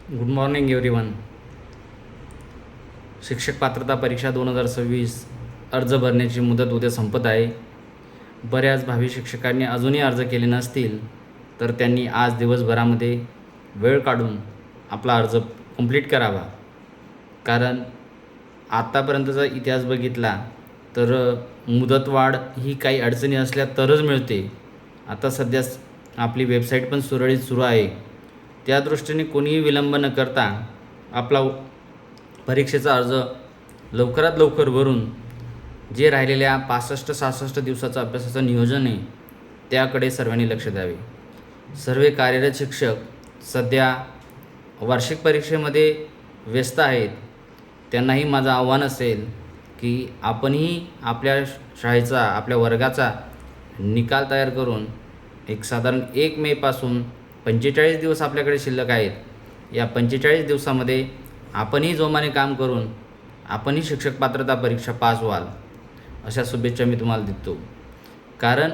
Good morning everyone. शिक्षक पात्रता परीक्षा 2026 अर्ज भरण्याची मुदत उद्या संपत आहे. बऱ्याच भावी शिक्षकांनी अजूनही अर्ज केले नसतील तर त्यांनी आज दिवसभरामध्ये वेळ काढून आपला अर्ज कंप्लीट करावा. कारण आत्तापर्यंतचा इतिहास बघितला तर मुदतवाढ ही काही अडचणी असल्या तरच मिळते. आता सध्या आपली वेबसाईट पण सुरळीत सुरू आहे. त्या दृष्टीने कोणीही विलंब न करता आपला परीक्षेचा अर्ज लवकरात लवकर भरून जे राहिलेल्या 65-66 दिवसाचं अभ्यासाचं नियोजन आहे त्याकडे सर्वांनी लक्ष द्यावे. सर्व कार्यरत शिक्षक सध्या वार्षिक परीक्षेमध्ये व्यस्त आहेत. त्यांनाही माझं आव्हान असेल की आपणही आपल्या शाळेचा आपल्या वर्गाचा निकाल तयार करून एक साधारण 1 मेपासून 45 दिवस आपल्याकडे शिल्लक आहेत. या 45 दिवसामध्ये आपणही जोमाने काम करून आपणही शिक्षक पात्रता परीक्षा पास व्हाल अशा शुभेच्छा मी तुम्हाला देतो. कारण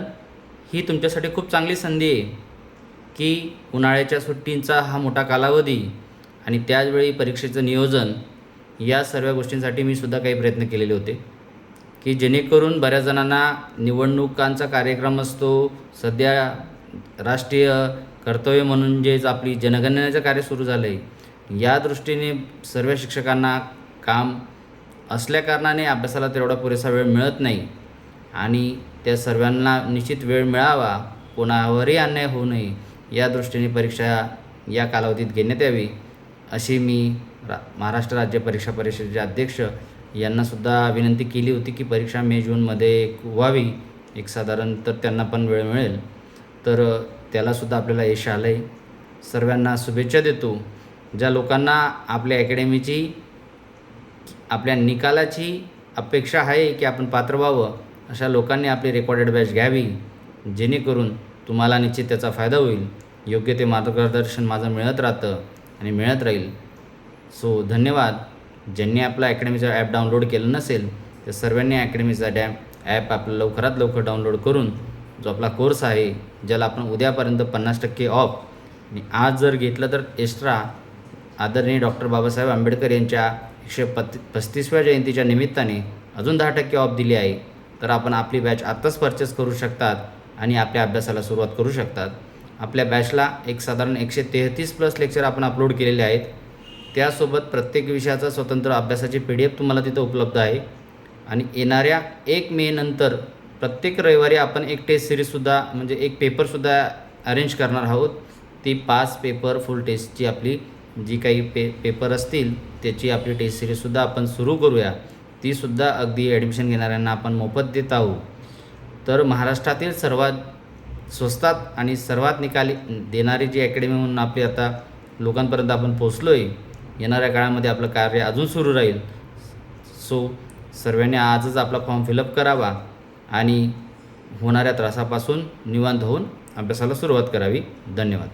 ही तुमच्यासाठी खूप चांगली संधी आहे की उन्हाळ्याच्या सुट्टींचा हा मोठा कालावधी आणि त्याचवेळी परीक्षेचं नियोजन या सर्व गोष्टींसाठी मी सुद्धा काही प्रयत्न केलेले होते की जेणेकरून बऱ्याच जणांना निवडणुकांचा कार्यक्रम असतो. सध्या राष्ट्रीय कर्तव्य म्हणून जे आपली जनगणनेचं कार्य सुरू झालं आहे या दृष्टीने सर्व शिक्षकांना काम असल्याकारणाने अभ्यासाला तेवढा पुरेसा वेळ मिळत नाही आणि त्या सर्वांना निश्चित वेळ मिळावा, कोणावरही अन्याय होऊ नये या दृष्टीने परीक्षा या कालावधीत घेण्यात यावी अशी मी महाराष्ट्र राज्य परीक्षा परिषदेचे अध्यक्ष यांनासुद्धा विनंती केली होती की परीक्षा मे-जूनमध्ये व्हावी एक साधारण, तर त्यांना पण वेळ मिळेल. तर त्यालासुद्धा आपल्याला यश आलं आहे. सर्वांना शुभेच्छा देतो. ज्या लोकांना आपल्या अकॅडमीची आपल्या निकालाची अपेक्षा आहे की आपण पात्र व्हावं अशा लोकांनी आपली रेकॉर्डेड बॅच घ्यावी जेणेकरून तुम्हाला निश्चित त्याचा फायदा होईल. योग्य ते मार्गदर्शन माझं मिळत राहतं आणि मिळत राहील. सो धन्यवाद. ज्यांनी आपला अकॅडमीचा ॲप डाउनलोड केलं नसेल त्या सर्वांनी अकॅडमीचा ॲप आपलं लवकरात लवकर डाउनलोड करून जो आपला कोर्स आहे ज्याला आपण उद्यापर्यंत 50% ऑफ आणि आज जर घेतलं तर एक्स्ट्रा आदरणीय डॉक्टर बाबासाहेब आंबेडकर यांच्या 135व्या जयंतीच्या निमित्ताने अजून 10% ऑफ दिली आहे. तर आपण आपली बॅच आत्ताच परचेस करू शकतात आणि आपल्या अभ्यासाला सुरुवात करू शकतात. आपल्या बॅचला एक साधारण 133+ लेक्चर आपण अपलोड केलेले आहेत. त्यासोबत प्रत्येक विषयाचा स्वतंत्र अभ्यासाची PDF तुम्हाला तिथं उपलब्ध आहे आणि येणाऱ्या 1 मे नंतर प्रत्येक रविवारी आपण एक टेस्ट सिरीजसुद्धा म्हणजे एक पेपरसुद्धा अरेंज करणार आहोत. ती 5 पेपर फुल टेस्टची आपली जी काही पेपर असतील त्याची आपली टेस्ट सिरीजसुद्धा आपण सुरू करूया. तीसुद्धा अगदी ॲडमिशन घेणाऱ्यांना आपण मोफत देत आहोत. तर महाराष्ट्रातील सर्वात स्वस्तात आणि सर्वात निकाली देणारी जी अकॅडमी म्हणून आपली आता लोकांपर्यंत आपण पोचलो आहे. येणाऱ्या काळामध्ये आपलं कार्य अजून सुरू राहील. सो सर्वांनी आजच आपला फॉर्म फिलअप करावा आणि होणाऱ्या त्रासापासून निवांत होऊन अभ्यासाला सुरुवात करावी. धन्यवाद.